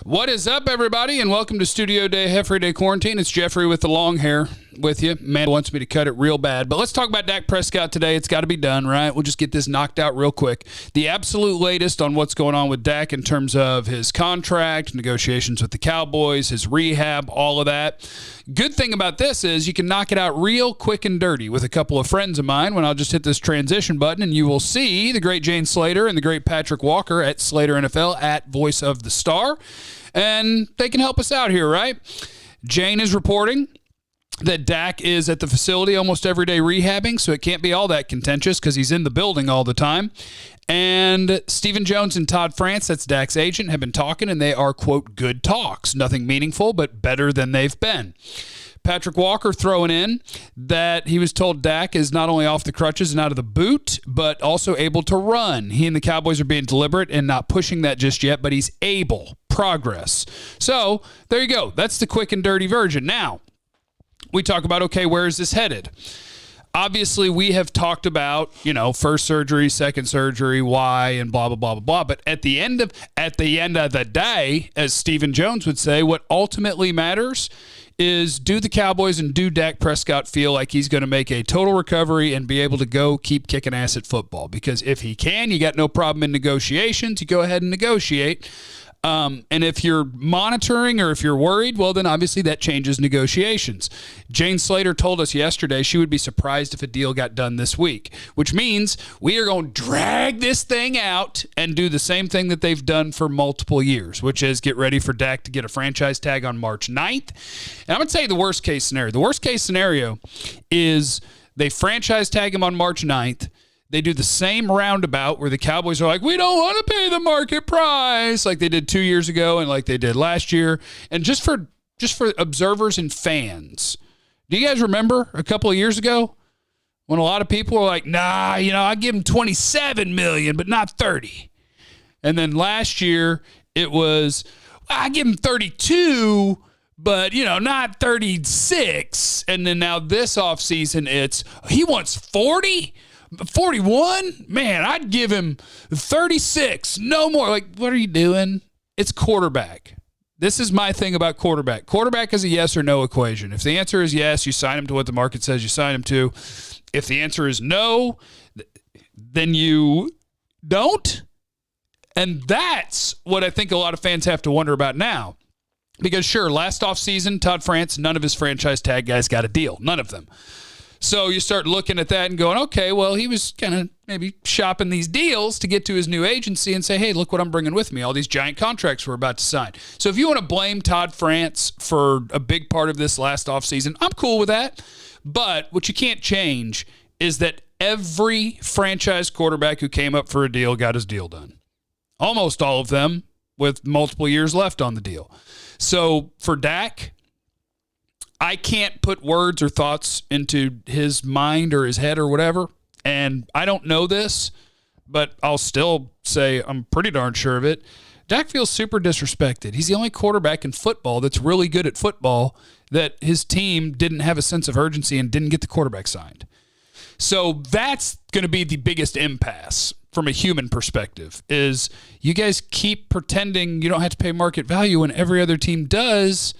What is up, everybody, and welcome to Studio Day, Jeffrey Day Quarantine. It's Jeffrey with the long hair with you. Man wants me to cut it real bad. But let's talk about Dak Prescott today. It's got to be done, right? We'll just get this knocked out real quick. The absolute latest on what's going on with Dak in terms of his contract, negotiations with the Cowboys, his rehab, all of that. Good thing about this is you can knock it out real quick and dirty with a couple of friends of mine when I'll just hit this transition button, and you will see the great Jane Slater and the great Patrick Walker at Slater NFL at Voice of the Star. And they can help us out here, right? Jane is reporting that Dak is at the facility almost every day rehabbing, so it can't be all that contentious because he's in the building all the time. And Stephen Jones and Todd France, that's Dak's agent, have been talking, and they are, quote, good talks. Nothing meaningful, but better than they've been. Patrick Walker throwing in that he was told Dak is not only off the crutches and out of the boot, but also able to run. He and the Cowboys are being deliberate and not pushing that just yet, but he's able. Progress. So there you go. That's the quick and dirty version. Now, we talk about, okay, where is this headed? Obviously, we have talked about, first surgery, second surgery, why, and blah, blah, blah, blah, blah. But at the end of the day, as Stephen Jones would say, what ultimately matters is, do the Cowboys and do Dak Prescott feel like he's going to make a total recovery and be able to go keep kicking ass at football? Because if he can, you got no problem in negotiations. You go ahead and negotiate. And if you're monitoring or if you're worried, well, then obviously that changes negotiations. Jane Slater told us yesterday she would be surprised if a deal got done this week, which means we are going to drag this thing out and do the same thing that they've done for multiple years, which is get ready for Dak to get a franchise tag on March 9th. And I'm going to tell you the worst case scenario. The worst case scenario is they franchise tag him on March 9th. They do the same roundabout where the Cowboys are like, we don't want to pay the market price like they did 2 years ago and like they did last year. And just for observers and fans, do you guys remember a couple of years ago when a lot of people were like, nah, I give him $27 million, but not 30. And then last year it was, I give him 32, but, not 36. And then now this offseason, it's, he wants 40? 41? Man, I'd give him 36. No more. Like, what are you doing? It's quarterback. This is my thing about quarterback. Quarterback is a yes or no equation. If the answer is yes, you sign him to what the market says you sign him to. If the answer is no, then you don't. And that's what I think a lot of fans have to wonder about now. Because, sure, last offseason, Todd France, none of his franchise tag guys got a deal. None of them. So you start looking at that and going, okay, well, he was kind of maybe shopping these deals to get to his new agency and say, hey, look what I'm bringing with me, all these giant contracts we're about to sign. So if you want to blame Todd France for a big part of this last offseason, I'm cool with that. But what you can't change is that every franchise quarterback who came up for a deal got his deal done. Almost all of them with multiple years left on the deal. So for Dak, I can't put words or thoughts into his mind or his head or whatever, and I don't know this, but I'll still say I'm pretty darn sure of it. Dak feels super disrespected. He's the only quarterback in football that's really good at football that his team didn't have a sense of urgency and didn't get the quarterback signed. So that's going to be the biggest impasse from a human perspective, is you guys keep pretending you don't have to pay market value when every other team does.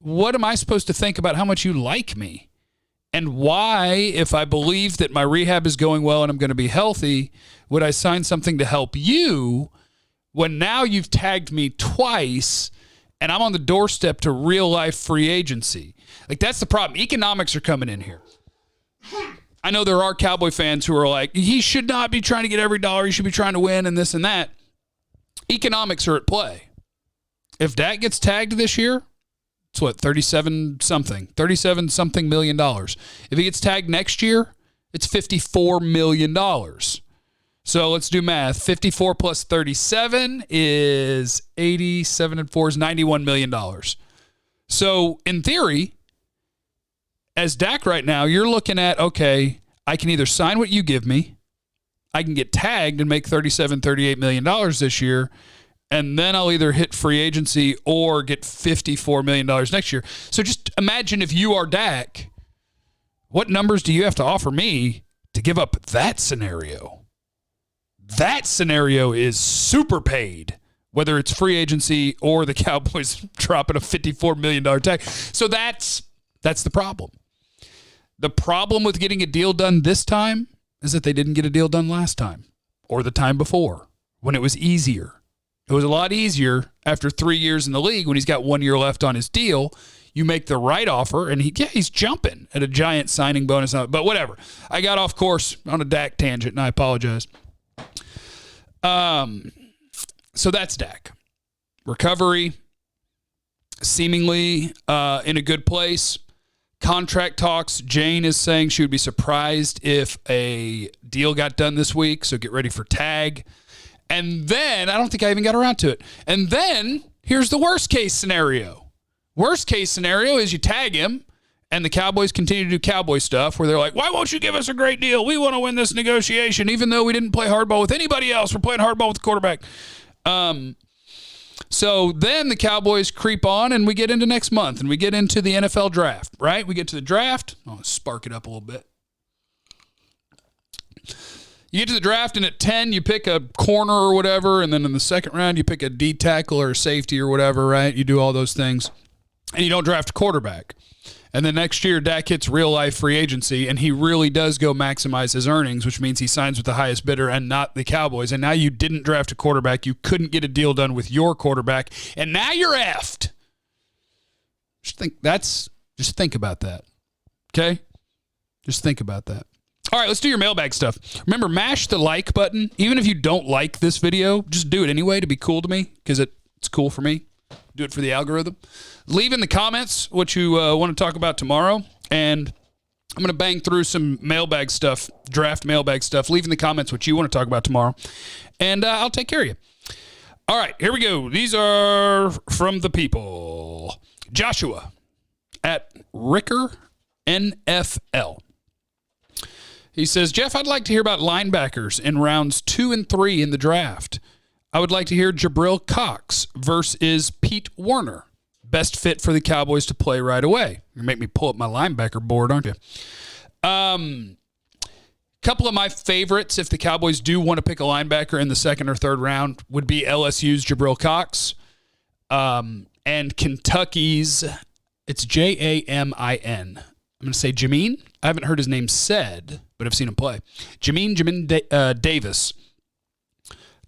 What am I supposed to think about how much you like me? And why, if I believe that my rehab is going well and I'm going to be healthy, would I sign something to help you when now you've tagged me twice and I'm on the doorstep to real-life free agency? Like, that's the problem. Economics are coming in here. I know there are Cowboy fans who are like, he should not be trying to get every dollar. He should be trying to win and this and that. Economics are at play. If Dak gets tagged this year, it's what, 37 something million dollars. If he gets tagged next year, it's $54 million. So let's do math. 54 plus 37 is 87 and 4 is $91 million. So in theory, as Dak right now, you're looking at, okay, I can either sign what you give me, I can get tagged and make $38 million this year, and then I'll either hit free agency or get $54 million next year. So just imagine if you are Dak, what numbers do you have to offer me to give up that scenario? That scenario is super paid whether it's free agency or the Cowboys dropping a $54 million tag. So that's the problem. The problem with getting a deal done this time is that they didn't get a deal done last time or the time before when it was easier. It was a lot easier after 3 years in the league when he's got 1 year left on his deal. You make the right offer, and he's jumping at a giant signing bonus. But whatever. I got off course on a Dak tangent, and I apologize. So that's Dak. Recovery, seemingly in a good place. Contract talks. Jane is saying she would be surprised if a deal got done this week, so get ready for tag. And then, I don't think I even got around to it. And then, here's the worst case scenario. Worst case scenario is you tag him, and the Cowboys continue to do Cowboy stuff where they're like, why won't you give us a great deal? We want to win this negotiation, even though we didn't play hardball with anybody else. We're playing hardball with the quarterback. So then the Cowboys creep on, and we get into next month, and we get into the NFL draft, right? We get to the draft. I'll spark it up a little bit. You get to the draft, and at 10, you pick a corner or whatever, and then in the second round, you pick a D tackle or a safety or whatever, right? You do all those things, and you don't draft a quarterback. And then next year, Dak hits real-life free agency, and he really does go maximize his earnings, which means he signs with the highest bidder and not the Cowboys. And now you didn't draft a quarterback. You couldn't get a deal done with your quarterback, and now you're effed. Just think about that, okay? Just think about that. All right, let's do your mailbag stuff. Remember, mash the like button. Even if you don't like this video, just do it anyway to be cool to me because it's cool for me. Do it for the algorithm. Leave in the comments what you want to talk about tomorrow, and I'm going to bang through some mailbag stuff, draft mailbag stuff. Leave in the comments what you want to talk about tomorrow, and I'll take care of you. All right, here we go. These are from the people. Joshua at Ricker NFL. He says, Jeff, I'd like to hear about linebackers in rounds 2 and 3 in the draft. I would like to hear Jabril Cox versus Pete Werner. Best fit for the Cowboys to play right away. You're going to make me pull up my linebacker board, aren't you? Couple of my favorites, if the Cowboys do want to pick a linebacker in the second or third round, would be LSU's Jabril Cox and Kentucky's, it's Jamin. I'm going to say Jamin. I haven't heard his name said, but I've seen him play. Jamin Davis.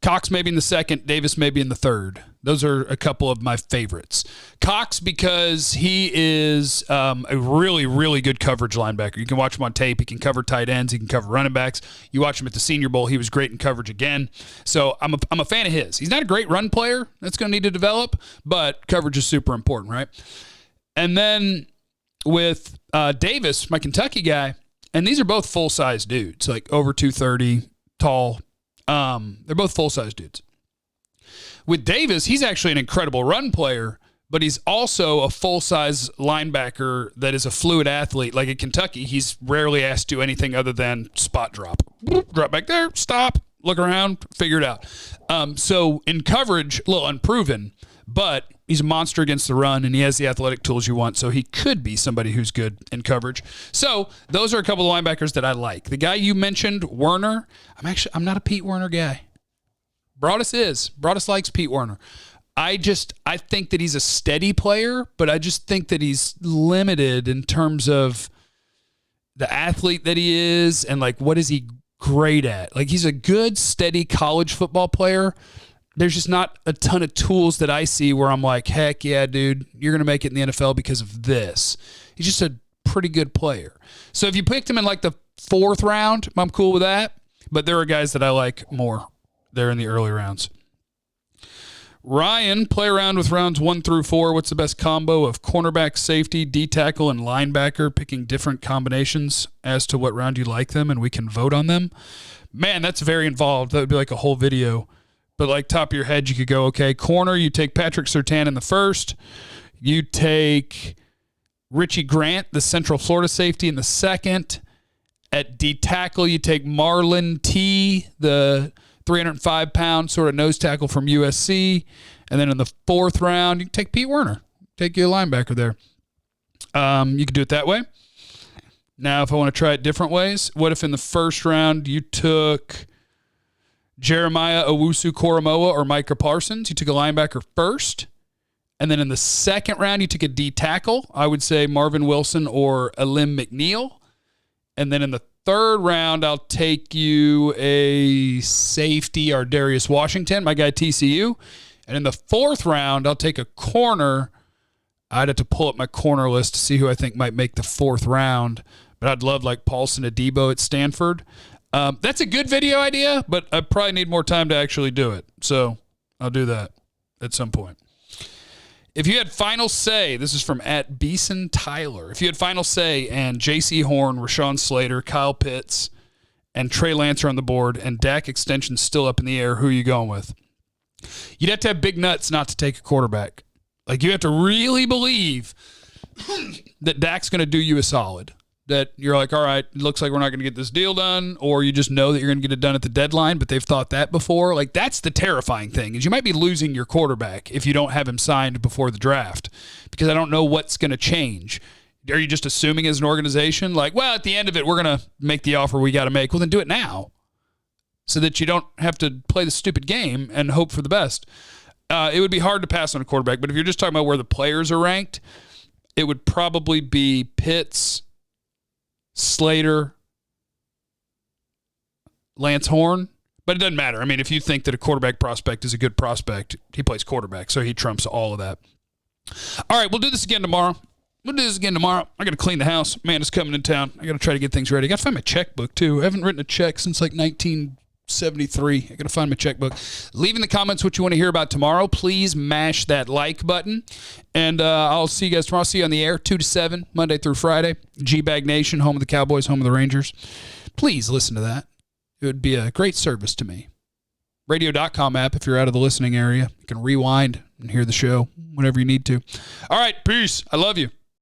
Cox maybe in the second, Davis maybe in the third. Those are a couple of my favorites. Cox because he is a really, really good coverage linebacker. You can watch him on tape. He can cover tight ends. He can cover running backs. You watch him at the Senior Bowl. He was great in coverage again. So I'm a fan of his. He's not a great run player. That's going to need to develop, but coverage is super important, right? And then with Davis, my Kentucky guy, and these are both full-size dudes, like over 230, tall. They're both full-size dudes. With Davis, he's actually an incredible run player, but he's also a full-size linebacker that is a fluid athlete. Like at Kentucky, he's rarely asked to do anything other than spot drop. Drop back there, stop, look around, figure it out. So in coverage, a little unproven, but he's a monster against the run, and he has the athletic tools you want, so he could be somebody who's good in coverage. So those are a couple of linebackers that I like. The guy you mentioned, Werner, I'm not a Pete Werner guy. Broadus is. Broadus likes Pete Werner. I think that he's a steady player, but I just think that he's limited in terms of the athlete that he is and, like, what is he great at. Like, he's a good, steady college football player. There's just not a ton of tools that I see where I'm like, heck yeah, dude, you're going to make it in the NFL because of this. He's just a pretty good player. So if you picked him in like the 4th round, I'm cool with that. But there are guys that I like more there in the early rounds. Ryan, play around with rounds 1 through 4. What's the best combo of cornerback, safety, D-tackle, and linebacker, picking different combinations as to what round you like them, and we can vote on them? Man, that's very involved. That would be like a whole video. But like top of your head, you could go, okay, corner, you take Patrick Surtain in the 1st. You take Richie Grant, the Central Florida safety, in the 2nd. At D-tackle, you take Marlon T., the 305-pound sort of nose tackle from USC. And then in the 4th round, you can take Pete Werner. Take you a linebacker there. You could do it that way. Now, if I want to try it different ways, what if in the 1st round you took Jeremiah Owusu-Koramoah or Micah Parsons. You took a linebacker first. And then in the second round, you took a D tackle. I would say Marvin Wilson or Alim McNeil. And then in the third round, I'll take you a safety or Darius Washington, my guy TCU. And in the fourth round, I'll take a corner. I'd have to pull up my corner list to see who I think might make the fourth round. But I'd love like Paulson Adebo at Stanford. That's a good video idea, but I probably need more time to actually do it. So I'll do that at some point. If you had final say, this is from @BeesonTyler. If you had final say and J.C. Horn, Rashawn Slater, Kyle Pitts, and Trey Lance are on the board and Dak extension's still up in the air, who are you going with? You'd have to have big nuts not to take a quarterback. Like, you have to really believe that Dak's going to do you a solid. That you're like, all right, it looks like we're not going to get this deal done, or you just know that you're going to get it done at the deadline, but they've thought that before. Like, that's the terrifying thing, is you might be losing your quarterback if you don't have him signed before the draft, because I don't know what's going to change. Are you just assuming as an organization, like, well, at the end of it, we're going to make the offer we got to make? Well, then do it now so that you don't have to play the stupid game and hope for the best. It would be hard to pass on a quarterback, but if you're just talking about where the players are ranked, it would probably be Pitts, Slater, Lance Horn, but it doesn't matter. I mean, if you think that a quarterback prospect is a good prospect, he plays quarterback, so he trumps all of that. All right, we'll do this again tomorrow. I got to clean the house. Amanda's coming in town. I got to try to get things ready. I got to find my checkbook, too. I haven't written a check since like 1973. I got to find my checkbook. Leave in the comments what you want to hear about tomorrow. Please mash that like button. And I'll see you guys tomorrow. I'll see you on the air, 2 to 7, Monday through Friday. G-Bag Nation, home of the Cowboys, home of the Rangers. Please listen to that. It would be a great service to me. Radio.com app, if you're out of the listening area. You can rewind and hear the show whenever you need to. All right, peace. I love you.